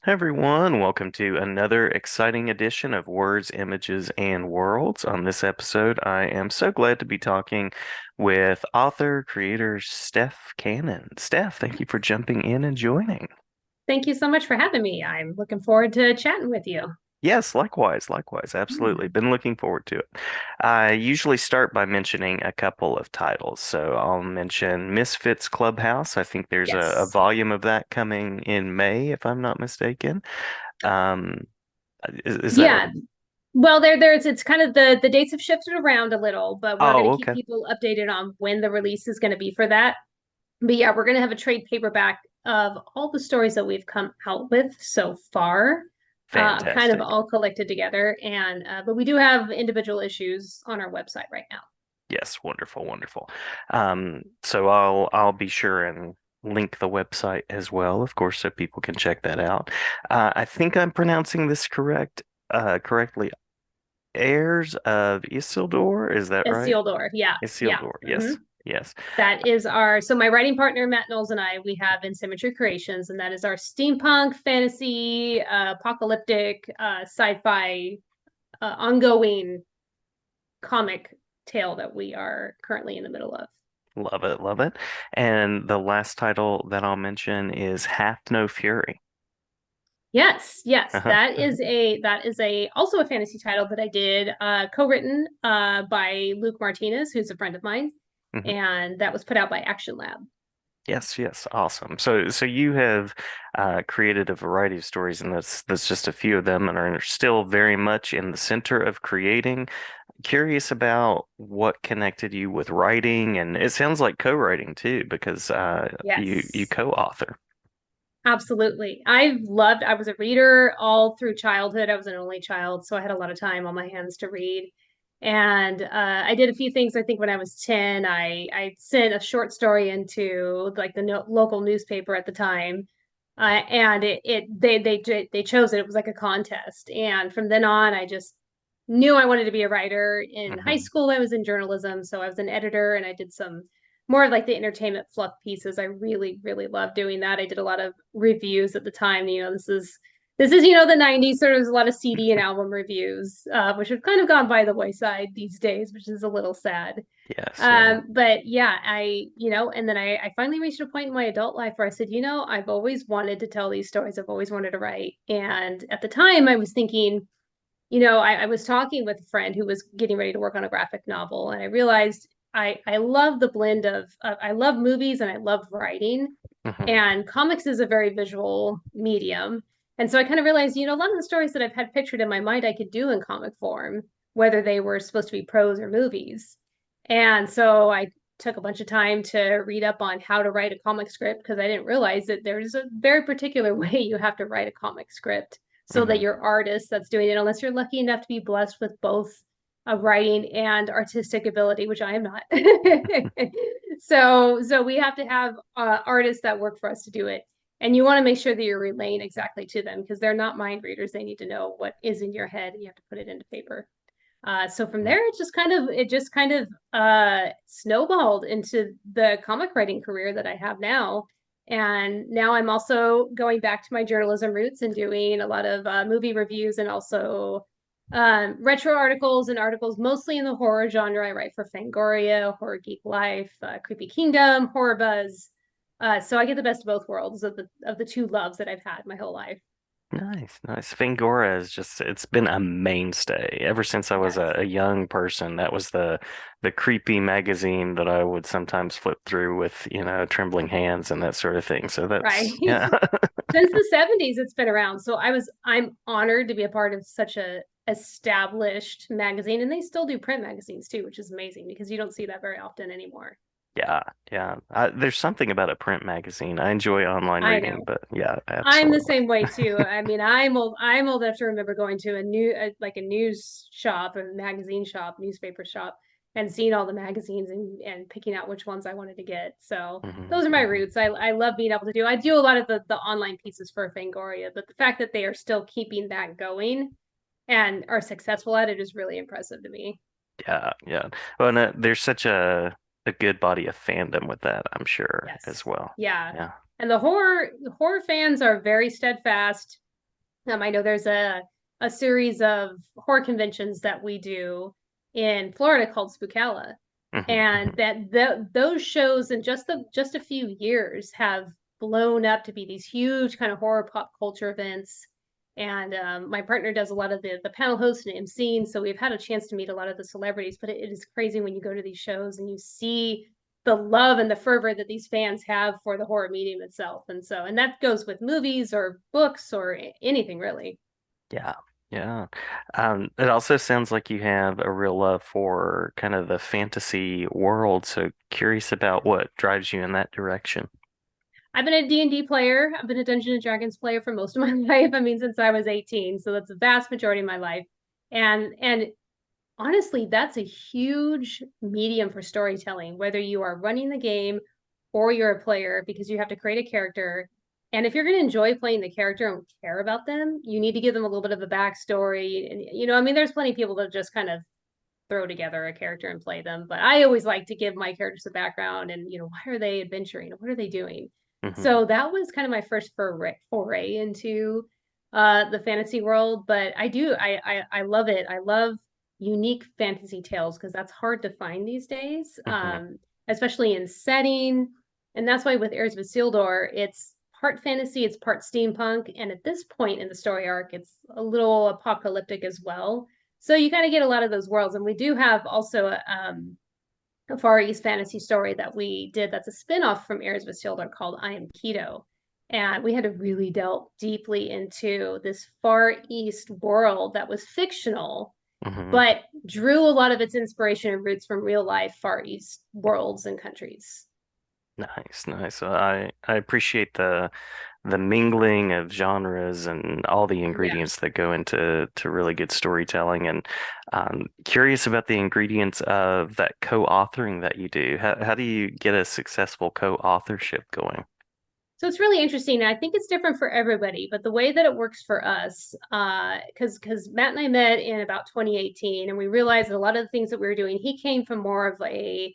Hey everyone, welcome to another exciting edition of Words, Images, and Worlds. On this episode, I am so glad to be talking with author, creator Steph Cannon. Steph, thank you for jumping in and joining. Thank you so much for having me. I'm looking forward to chatting with you. Yes, likewise, absolutely. Hmm. Been looking forward to it. I usually start by mentioning a couple of titles. So I'll mention Misfitz Clubhouse. I think there's a Yes. volume of that coming in May, if I'm not mistaken. Um, is that Yeah. Well, there's it's kind of the dates have shifted around a little, but we're going Oh, to keep okay. people updated on when the release is going to be for that. But yeah, we're going to have a trade paperback of all the stories that we've come out with so far, kind of Fantastic. all collected together. And but we do have individual issues on our website right now. Yes, wonderful, wonderful. So I'll be sure and link the website as well, of course, so people can check that out. I think I'm pronouncing this correctly. Heirs of Isildur, is that As right? Door, yeah, yeah. Isildur, Hmm. yes, yes. That is so my writing partner, Matt Knowles, and I, we have In Symmetry Creations, and that is our steampunk, fantasy, apocalyptic, sci-fi, ongoing comic tale that we are currently in the middle of. Love it, love it. And the last title that I'll mention is Hath No Fury. Yes, yes, Uh-huh. that is a also a fantasy title that I did, co-written by Luke Martinez, who's a friend of mine, Mhm. and that was put out by Action Lab. Yes, yes, awesome. So you have created a variety of stories, and that's just a few of them, and are still very much in the center of creating. Curious about what connected you with writing, and it sounds like co-writing too, because you Yes. co-author. Absolutely. I was a reader all through childhood. I was an only child, so I had a lot of time on my hands to read. And I did a few things. I think when I was 10, I sent a short story into like the no local newspaper at the time. And they chose it. It was like a contest. And from then on, I just knew I wanted to be a writer. In high Hmm. school, I was in journalism, so I was an editor and I did some more of like the entertainment fluff pieces. I really, really love doing that. I did a lot of reviews at the time. This is the 90s, so there's a lot of CD and album reviews, which have kind of gone by the wayside these days, which is a little sad. Yes, yeah. But yeah, and then I finally reached a point in my adult life where I said, I've always wanted to tell these stories. I've always wanted to write. And at the time I was thinking, I was talking with a friend who was getting ready to work on a graphic novel, and I realized I love the blend of I love movies and I love writing, Hmm. and comics is a very visual medium. And so I kind of realized, a lot of the stories that I've had pictured in my mind I could do in comic form, whether they were supposed to be prose or movies. And so I took a bunch of time to read up on how to write a comic script because I didn't realize that there's a very particular way you have to write a comic script so that Hmm. your artist that's doing it, unless you're lucky enough to be blessed with both a writing and artistic ability, which I am not. So we have to have artists that work for us to do it. And you want to make sure that you're relaying exactly to them because they're not mind readers. They need to know what is in your head and you have to put it into paper. So from there, it just kind of snowballed into the comic writing career that I have now. And now I'm also going back to my journalism roots and doing a lot of movie reviews and also retro articles and articles mostly in the horror genre. I write for Fangoria, Horror Geek Life, Creepy Kingdom, Horror Buzz. So I get the best of both worlds of the two loves that I've had my whole life. Nice, nice. Fangora is just it's been a mainstay ever since I was Yes. a young person. That was the creepy magazine that I would sometimes flip through with, trembling hands and that sort of thing. So Right. that's yeah. Since the 70s it's been around. So I'm honored to be a part of such a established magazine, and they still do print magazines too, which is amazing because you don't see that very often anymore. Yeah, yeah. There's something about a print magazine. I enjoy online I reading, know. but yeah, I'm the absolutely. same way too. I mean, I'm old enough to remember going to like a news shop, a magazine shop, newspaper shop, and seeing all the magazines and picking out which ones I wanted to get. So Hmm. those are my Hmm. roots. I love being able to do. I do a lot of the online pieces for Fangoria, but the fact that they are still keeping that going and are successful at it is really impressive to me. Yeah, yeah. Well, and, there's such a good body of fandom with that, I'm sure, as Yes. well. Yeah. Yeah. And the horror fans are very steadfast. I know there's a series of horror conventions that we do in Florida called Spookalla, Hmm. and Hmm. those shows in just a few years have blown up to be these huge kind of horror pop culture events. And my partner does a lot of the panel hosts and emceeing, so we've had a chance to meet a lot of the celebrities. But it is crazy when you go to these shows and you see the love and the fervor that these fans have for the horror medium itself. And that goes with movies or books or anything really. Yeah. Yeah. It also sounds like you have a real love for kind of the fantasy world. So curious about what drives you in that direction. I've been a D&D player. I've been a Dungeons and Dragons player for most of my life. I mean, since I was 18, so that's the vast majority of my life. And honestly, that's a huge medium for storytelling, whether you are running the game or you're a player, because you have to create a character. And if you're going to enjoy playing the character and care about them, you need to give them a little bit of a backstory. And, I mean, there's plenty of people that just kind of throw together a character and play them. But I always like to give my characters a background and, why are they adventuring? What are they doing? Hmm. So that was kind of my first foray into the fantasy world. But I love it. I love unique fantasy tales because that's hard to find these days, Hmm. especially in setting. And that's why with Heirs of Isildur, it's part fantasy, it's part steampunk, and at this point in the story arc, it's a little apocalyptic as well. So you kind of get a lot of those worlds. And we do have also a Far East fantasy story that we did that's a spin-off from Heirs of Isildur called I Am Keto. And we had to really delve deeply into this Far East world that was fictional, Hmm. but drew a lot of its inspiration and roots from real life Far East worlds and countries. Nice, nice. I appreciate the mingling of genres and all the Yeah. ingredients that go into really good storytelling. And curious about the ingredients of that co-authoring that you do. How do you get a successful co-authorship going? So it's really interesting. I think it's different for everybody, but the way that it works for us, because Matt and I met in about 2018, and we realized that a lot of the things that we were doing, he came from more of a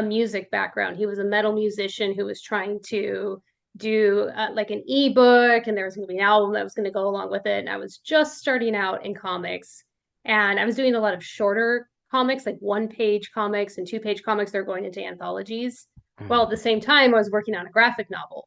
music background. He was a metal musician who was trying to do like an ebook, and there was going to be an album that was going to go along with it. And I was just starting out in comics, and I was doing a lot of shorter comics, like one-page comics and two-page comics. They're going into anthologies. Well, at the Mhm. same time, I was working on a graphic novel.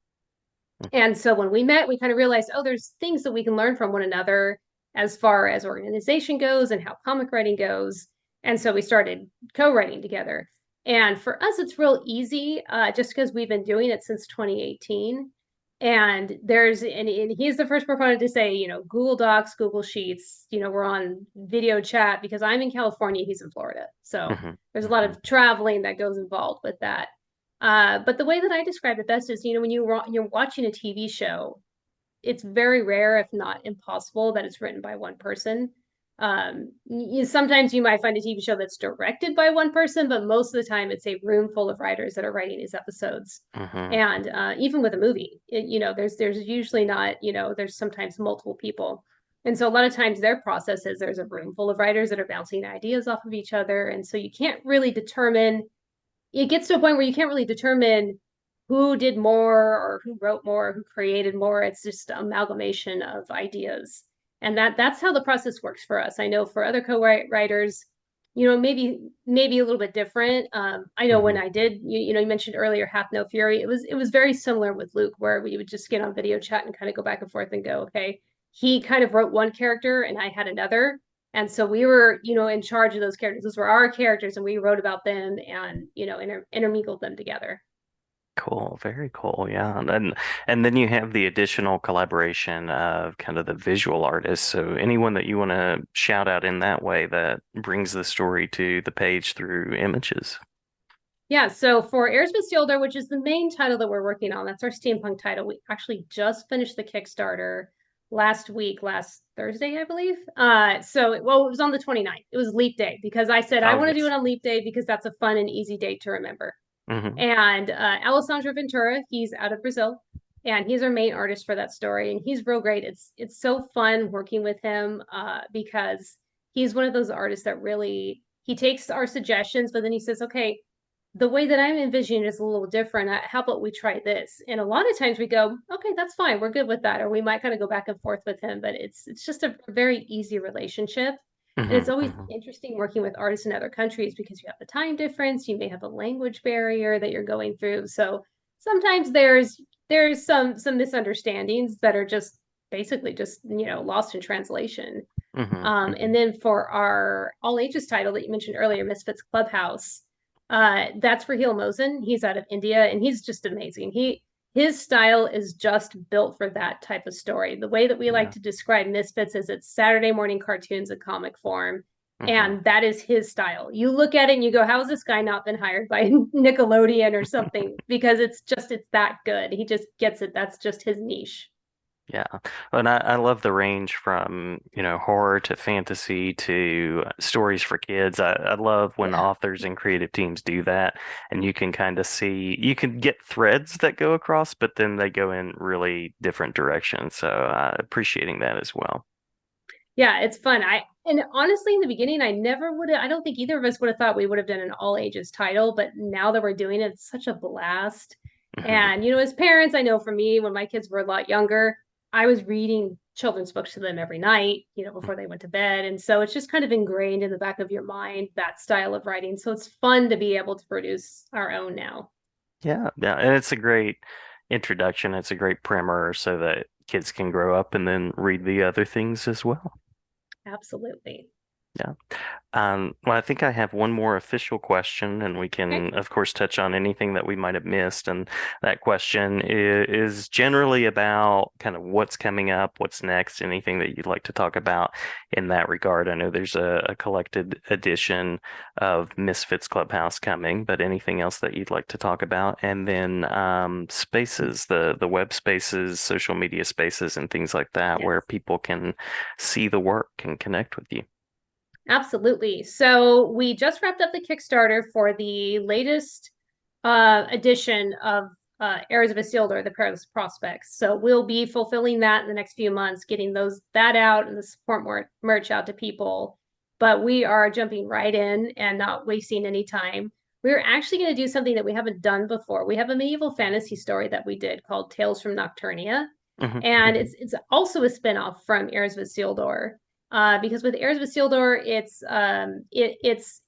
And so when we met, we kind of realized, oh, there's things that we can learn from one another as far as organization goes and how comic writing goes. And so we started co-writing together. And for us, it's real easy, just because we've been doing it since 2018. And he's the first proponent to say, Google Docs, Google Sheets, we're on video chat because I'm in California, he's in Florida. So Mhm. there's a lot Mhm. of traveling that goes involved with that. But the way that I describe it best is, when you're watching a TV show, it's very rare, if not impossible, that it's written by one person. Sometimes you might find a TV show that's directed by one person, but most of the time it's a room full of writers that are writing these episodes. Mhm. And even with a movie, there's usually not, there's sometimes multiple people. And so a lot of times their process is there's a room full of writers that are bouncing ideas off of each other. And so you can't really determine it gets to a point where you can't really determine who did more or who wrote more, who created more. It's just amalgamation of ideas. And that's how the process works for us. I know for other co-writers, maybe a little bit different. I know when Mhm. I did, you mentioned earlier Hath No Fury. It was very similar with Luke, where we would just get on video chat and kind of go back and forth and go, okay, he kind of wrote one character and I had another, and so we were, in charge of those characters. Those were our characters, and we wrote about them and, intermingled them together. Cool, very cool. Yeah. And then you have the additional collaboration of kind of the visual artists. So anyone that you want to shout out in that way that brings the story to the page through images. Yeah, so for Heirs of Isildur, which is the main title that we're working on, that's our steampunk title. We actually just finished the Kickstarter last week, last Thursday, I believe. Well, it was on the 29th. It was Leap Day because I said I Oh, want to do yes. it on Leap Day because that's a fun and easy date to remember. Hmm. And Alessandro Ventura, he's out of Brazil, and he's our main artist for that story. And he's real great. It's so fun working with him because he's one of those artists that really he takes our suggestions, but then he says, okay, the way that I'm envisioning it is a little different. How about we try this? And a lot of times we go, okay, that's fine. We're good with that. Or we might kind of go back and forth with him, but it's just a very easy relationship. And it's Hmm. always Hmm. interesting working with artists in other countries because you have the time difference, you may have a language barrier that you're going through. So sometimes there's some misunderstandings that are just basically just, lost in translation. Hmm. And Hmm. then for our all ages title that you mentioned earlier, Misfitz Clubhouse, that's for Heel Mosen. He's out of India and he's just amazing. His style is just built for that type of story. The way that we like Yeah. to describe Misfits is it's Saturday morning cartoons in comic form. Hmm. And that is his style. You look at it and you go, how has this guy not been hired by Nickelodeon or something? Because it's that good. He just gets it. That's just his niche. Yeah. And I love the range from, horror to fantasy to stories for kids. I love when Yeah. authors and creative teams do that. And you can kind of see, you can get threads that go across, but then they go in really different directions. So appreciating that as well. Yeah, it's fun. And honestly, in the beginning, I never would have, I don't think either of us would have thought we would have done an all ages title, but now that we're doing it, it's such a blast. Hmm. And, as parents, I know for me, when my kids were a lot younger, I was reading children's books to them every night, before they went to bed. And so it's just kind of ingrained in the back of your mind, that style of writing. So it's fun to be able to produce our own now. Yeah. Yeah. And it's a great introduction. It's a great primer so that kids can grow up and then read the other things as well. Absolutely. Yeah. Well, I think I have one more official question, and we Okay. can, of course, touch on anything that we might have missed. And that question is generally about kind of what's coming up, what's next, anything that you'd like to talk about in that regard. I know there's a collected edition of Misfits Clubhouse coming, but anything else that you'd like to talk about? And then spaces, the web spaces, social media spaces, and things like that, Yes. where people can see the work and connect with you. Absolutely. So we just wrapped up the Kickstarter for the latest edition of Heirs of Isildur, the Perilous Prospects. So we'll be fulfilling that in the next few months, getting that out and the support merch out to people. But we are jumping right in and not wasting any time. We're actually going to do something that we haven't done before. We have a medieval fantasy story that we did called Tales from Nocturnia, Hmm. and Hmm. it's also a spinoff from Heirs of Isildur. Because with Heirs of Isildur, it's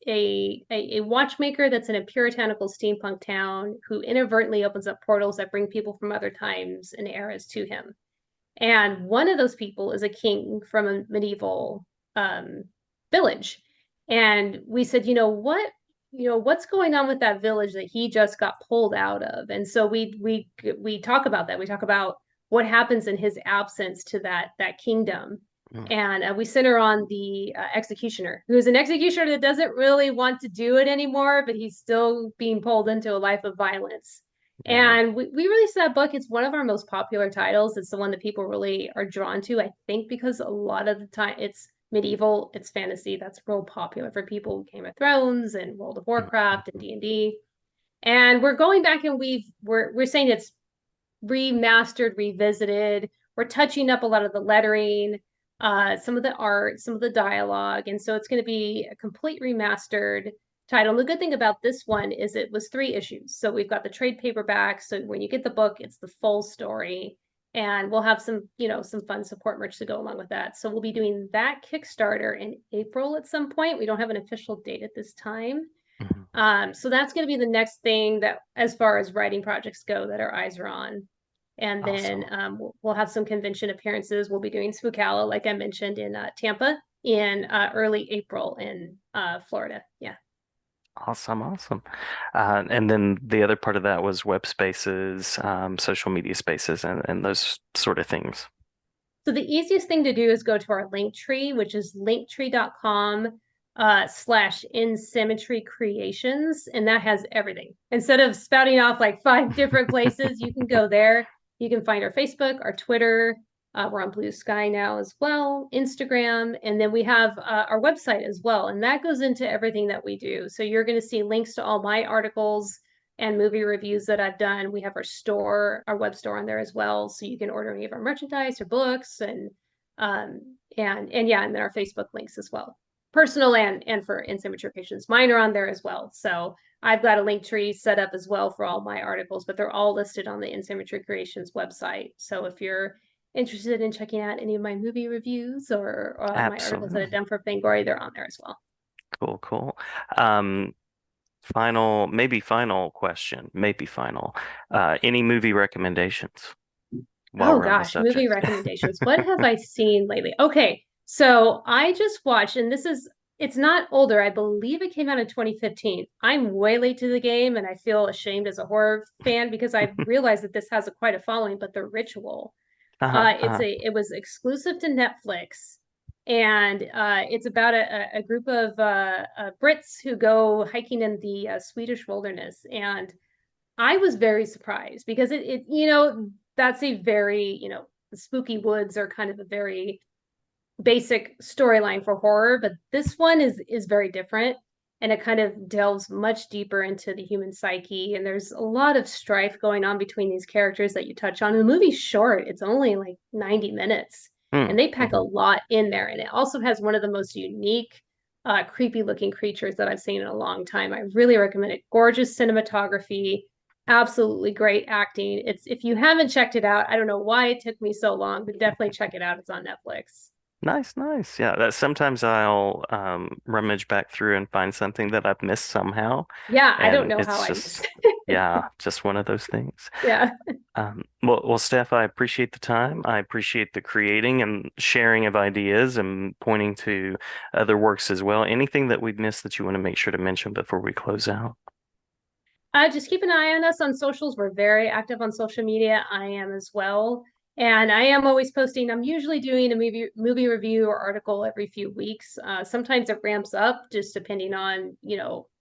a watchmaker that's in a puritanical steampunk town who inadvertently opens up portals that bring people from other times and eras to him. And one of those people is a king from a medieval um, village. And we said, what's going on with that village that he just got pulled out of? And so we talk about that. We talk about what happens in his absence to that kingdom. And we center on the executioner, who is an executioner that doesn't really want to do it anymore, but he's still being pulled into a life of violence. Yeah. And we released that book. It's one of our most popular titles. It's the one that people really are drawn to, I think, because a lot of the time it's medieval, it's fantasy. That's real popular for people. Game of Thrones and World of Warcraft and Mhm. D&D. And we're going back and we're saying it's remastered, revisited. We're touching up a lot of the lettering, some of the art, some of the dialogue. And so it's going to be a complete remastered title. And the good thing about this one is it was 3 issues. So we've got the trade paperback. So when you get the book, it's the full story. And we'll have some fun support merch to go along with that. So we'll be doing that Kickstarter in April at some point. We don't have an official date at this time. Mhm. So that's going to be the next thing that, as far as writing projects go, that our eyes are on. And then Awesome. we'll have some convention appearances. We'll be doing Spookala, like I mentioned, in Tampa in early April in Florida. Yeah. Awesome. Awesome. And then the other part of that was web spaces, social media spaces, and those sort of things. So the easiest thing to do is go to our link tree, which is linktree.com slash in symmetry creations. And that has everything. Instead of spouting off like 5 different places, you can go there. You can find our Facebook, our Twitter. We're on Blue Sky now as well, Instagram. And then we have our website as well. And that goes into everything that we do. So you're going to see links to all my articles and movie reviews that I've done. We have our store, our web store on there as well, so you can order any of our merchandise or books and yeah, and then our Facebook links as well, personal and for in patients. Mine are on there as well. So I've got a link tree set up as well for all my articles, but they're all listed on the In Symmetry Creations website. So if you're interested in checking out any of my movie reviews or my articles that I've Absolutely. done for Fangoria, they're on there as well. Cool, cool. Um, final question, maybe final. Any movie recommendations while Oh we're on the gosh, movie subject? recommendations. What have I seen lately? Okay, so I just watched, and it's not older. I believe it came out in 2015. I'm way late to the game, and I feel ashamed as a horror fan because I realized that this has quite a following, but The Ritual. Uh-huh, It's uh-huh. it was exclusive to Netflix, and it's about a group of Brits who go hiking in the Swedish wilderness, and I was very surprised because that's a very, the spooky woods are kind of a very basic storyline for horror, but this one is very different and it kind of delves much deeper into the human psyche and there's a lot of strife going on between these characters that you touch on. And the movie's short. It's only like 90 minutes Mm, and they pack a mhm. lot in there and it also has one of the most unique creepy looking creatures that I've seen in a long time. I really recommend it. Gorgeous cinematography, absolutely great acting. It's if you haven't checked it out, I don't know why it took me so long, but definitely check it out. It's on Netflix. Nice, nice. Yeah, that sometimes I'll rummage back through and find something that I've missed somehow. Yeah, I don't And know how it's I just, missed it. yeah, just one of those things. Yeah. Well, Steph, I appreciate the time. I appreciate the creating and sharing of ideas and pointing to other works as well. Anything that we've missed that you want to make sure to mention before we close out? Just keep an eye on us on socials. We're very active on social media. I am as well. And I am always posting. I'm usually doing a movie review or article every few weeks. Sometimes it ramps up just depending on,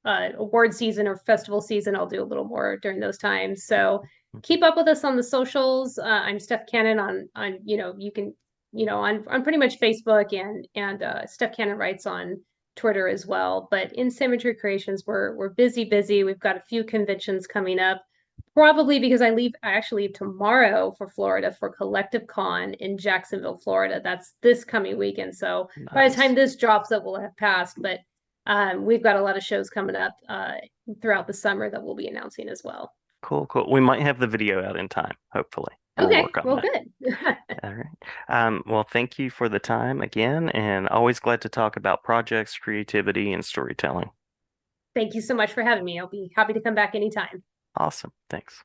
award season or festival season. I'll do a little more during those times. So keep up with us on the socials. I'm Steph Cannon on, you can, on pretty much Facebook and Steph Cannon writes on Twitter as well. But in Symmetry Creations, we're busy. We've got a few conventions coming up. Probably because I actually leave tomorrow for Florida for Collective Con in Jacksonville, Florida. That's this coming weekend. So by the time Nice. this drops, it will have passed. But we've got a lot of shows coming up throughout the summer that we'll be announcing as well. Cool, cool. We might have the video out in time, hopefully. We'll Okay, work on well, that. good. All right. Well, thank you for the time again, and always glad to talk about projects, creativity, and storytelling. Thank you so much for having me. I'll be happy to come back anytime. Awesome. Thanks.